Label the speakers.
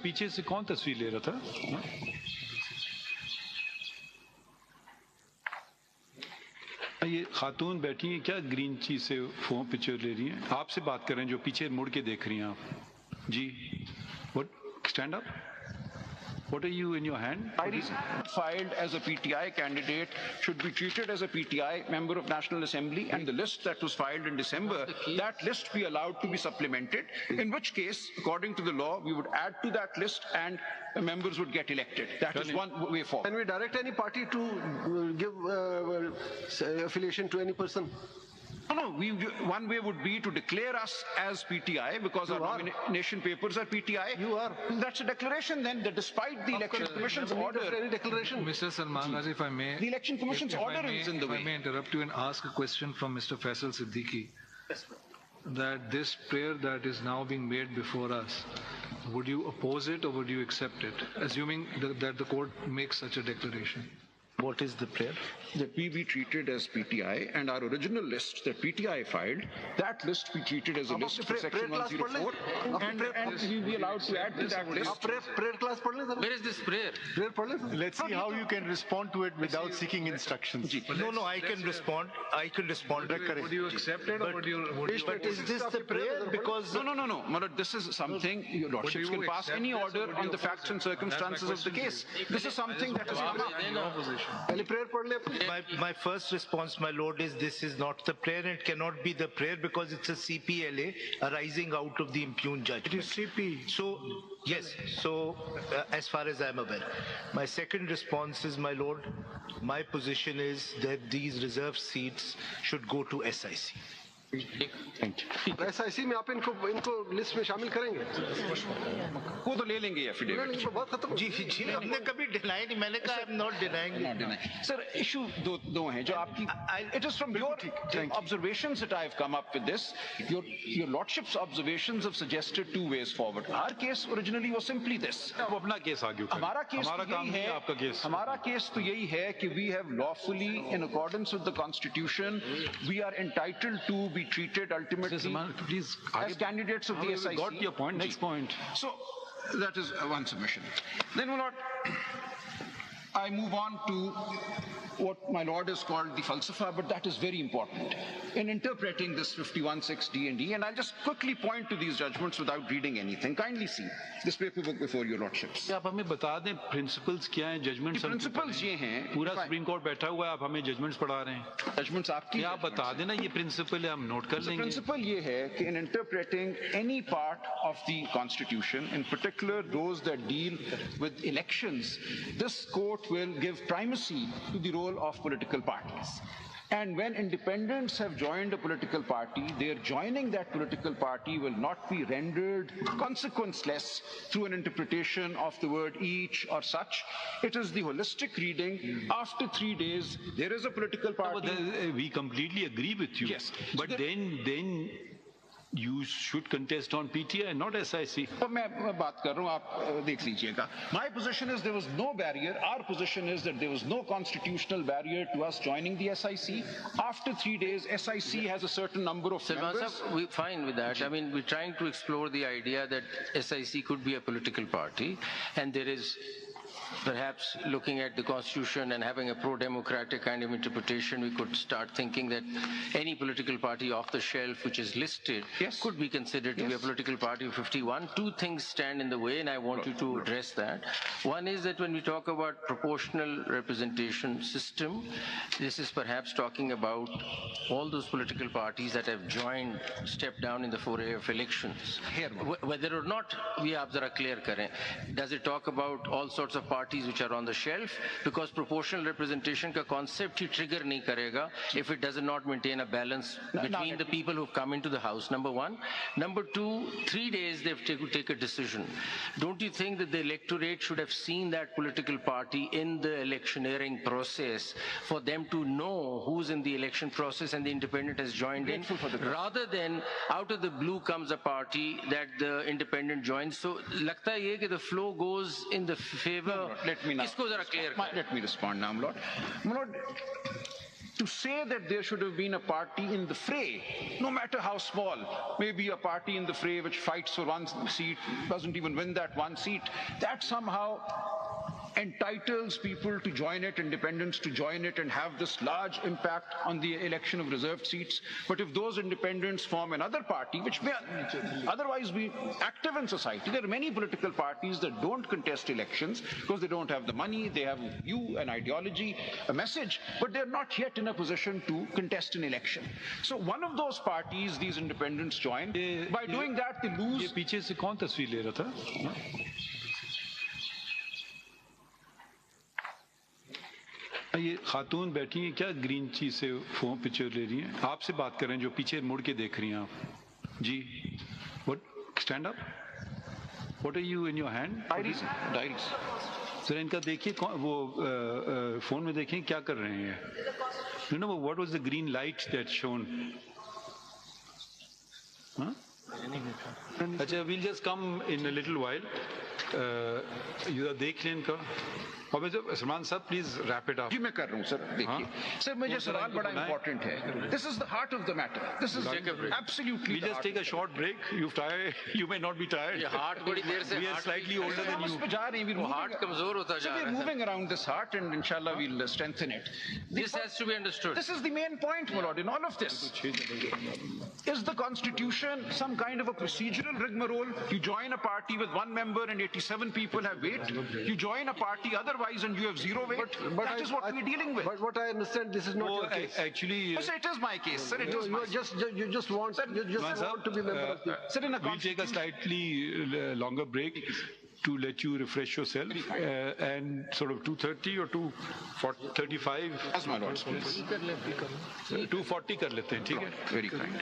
Speaker 1: पीछे से कौन तस्वीर ले रहा था? ये खातून बैठी हैं क्या ग्रीन चीज से फोन पिक्चर ले रही हैं? आपसे बात कर रहे हैं जो पीछे मुड़ के देख रही हैं आप जी. What stand up? What are you in your hand?
Speaker 2: Filed as a PTI candidate should be treated as a PTI member of National Assembly, and the list that was filed in December, that list be allowed to be supplemented, in which case, according to the law, we would add to that list and members would get elected. That is one way forward.
Speaker 3: Can we direct any party to give affiliation to any person?
Speaker 2: No, one way would be to declare us as PTI because our nomination papers are PTI.
Speaker 3: You are.
Speaker 2: That's a declaration then that despite the Election Commission's order.
Speaker 3: Any declaration?
Speaker 4: Mr. Salman Ghazi, if I may.
Speaker 2: The Election Commission's order is in the way.
Speaker 4: If I may interrupt you and ask a question from Mr. Faisal Siddiqui. That this prayer that is now being made before us, would you oppose it or would you accept it, assuming that the court makes such a declaration?
Speaker 3: What is the prayer?
Speaker 2: That we be treated as PTI, and our original list that PTI filed, that list be treated as a list for Section 104, and we be allowed to add to that list.
Speaker 3: Prayer class padh le,
Speaker 5: Where is this prayer?
Speaker 3: prayer padh le.
Speaker 6: Let's see how you can respond to it without seeking instructions.
Speaker 7: No, I can respond. I can respond.
Speaker 4: Would you accept it or would you?
Speaker 7: But is this the prayer? Because
Speaker 2: No. Malad, this is something your lordships can pass any order on the facts and circumstances of the case. This is something that is
Speaker 7: my first response, my lord, is this is not the prayer. It cannot be the prayer because it's a CPLA arising out of the impugned judgment.
Speaker 6: It is CP.
Speaker 7: So, yes. So, as far as I'm aware. My second response is, my lord, my position is that these reserved seats should go to SIC.
Speaker 2: Thank you.
Speaker 3: SIC में आप इनको list में शामिल करेंगे?
Speaker 2: वो तो ले लेंगे एफिडेविट.
Speaker 3: बात खत्म.
Speaker 7: जी हमने कभी डिनाई नहीं. मैंने कहा I'm not denying.
Speaker 2: Sir, issue दो हैं जो आपकी. It is from your observations that I have come up with this. Your lordship's observations have suggested two ways forward. Our case originally was simply this.
Speaker 1: अब अपना case आगे करें.
Speaker 2: हमारा case
Speaker 1: हमारा काम
Speaker 2: यही
Speaker 1: है,
Speaker 2: है.
Speaker 1: आपका केस.
Speaker 2: हमारा केस तो यही है कि we have lawfully, in accordance with the Constitution, we are entitled to be treated ultimately
Speaker 1: please,
Speaker 2: as candidates of the SIC.
Speaker 1: Got your point. Next point.
Speaker 2: So that is one submission. Then, my lord, I move on to what my lord has called the falsafa, but that is very important in interpreting this 51(6) D&E, and I'll just quickly point to these judgments without reading anything. Kindly see this paperwork before your lordships.
Speaker 1: आप हमें बता दें principles क्या हैं, judgements.
Speaker 2: Principles ये हैं.
Speaker 1: पूरा supreme court बैठा हुआ है, आप हमें जजमेंट्स पढ़ा रहे हैं.
Speaker 2: जजमेंट्स आपकी.
Speaker 1: आप बता देना ये प्रिंसिपल है, हम नोट कर लेंगे.
Speaker 2: प्रिंसिपल ये है कि in interpreting any part of the Constitution, in particular those that deal with elections, this court will give primacy to the role of political parties. And when independents have joined a political party, their joining that political party will not be rendered consequenceless through an interpretation of the word each or such. It is the holistic reading. After 3 days, there is a political party.
Speaker 1: We completely agree with you.
Speaker 2: Yes.
Speaker 1: But then you should contest on PTI, not SIC.
Speaker 2: तो मैं बात कर रहा हूँ, आप देख लीजिएगा. My position is there was no barrier. Our position is that there was no constitutional barrier to us joining the SIC. After 3 days, SIC has a certain number of members.
Speaker 5: We're fine with that. I mean, we're trying to explore the idea that SIC could be a political party, and there is perhaps looking at the Constitution and having a pro-democratic kind of interpretation, we could start thinking that any political party off the shelf which is listed could be considered to be a political party of 51. Two things stand in the way, and I want you to address that. One is that when we talk about proportional representation system, this is perhaps talking about all those political parties that have joined, stepped down in the foray of elections. Whether or not we have zara clear kare. Does it talk about all sorts of parties which are on the shelf? Because proportional representation ka concept hi trigger nahi karega if it does not maintain a balance between the people who've come into the house, number one. Number two, 3 days they've to take a decision. Don't you think that the electorate should have seen that political party in the electioneering process for them to know who's in the election process and the independent has joined in, rather than out of the blue comes a party that the independent joins? So lagta hai ki the flow goes in the favor.
Speaker 2: Let me respond now, my lord. to say that there should have been a party in the fray, no matter how small, maybe a party in the fray which fights for one seat, doesn't even win that one seat, that somehow entitles people to join it, independents to join it and have this large impact on the election of reserved seats. But if those independents form another party, which may otherwise be active in society, there are many political parties that don't contest elections because they don't have the money, they have a view, an ideology, a message, but they're not yet in a position to contest an election. So one of those parties, these independents join. By doing that, they lose.
Speaker 1: ये पीछे से कौन तस्वीर ले रहा था? ये खातून बैठी हैं क्या ग्रीन चीज से फोन पिक्चर ले रही हैं? आपसे बात कर रहे हैं जो पीछे मुड़ के देख रही हैं आप जी. What stand up? What are you in your hand?
Speaker 2: Diaries.
Speaker 1: Sir इनका देखिए वो फोन में देखिए क्या कर रहे हैं. You know what was the green light that shone? अच्छा will just come in a little while. You देख लें इनका. और सलमान साहब प्लीज रैप इट अप.
Speaker 2: जी मैं कर रहा हूँ सर. देखिए सर मुझे सवाल बड़ा इंपॉर्टेंट है. This is the heart of the matter. This is absolutely.
Speaker 1: We just take a short break. You may not be tired.
Speaker 5: Heart बड़ी देर से
Speaker 1: We are slightly older than you.
Speaker 2: जा रहे हैं.
Speaker 5: हार्ट कमजोर होता जा
Speaker 2: So we're
Speaker 5: रहा है.
Speaker 2: moving around this heart and inshallah we'll strengthen it.
Speaker 5: This has to be understood.
Speaker 2: This is the main point, my lord, in all of this. Is the constitution some kind of a procedural rigmarole? You join a party with one member and 87 people have weight. You join a party otherwise and you have zero weight. That is what we're dealing with.
Speaker 3: But what I understand, this is not your case.
Speaker 1: Actually,
Speaker 2: Sir, it is my case, sir. It is
Speaker 3: You
Speaker 2: my
Speaker 3: just want to be member of the.
Speaker 2: Sir, in a
Speaker 1: we'll take a slightly longer break to let you refresh yourself and sort of 2:30 or 2:35.
Speaker 2: As my lord, please.
Speaker 1: 2:40 कर लेते हैं, ठीक है?
Speaker 2: Very kind.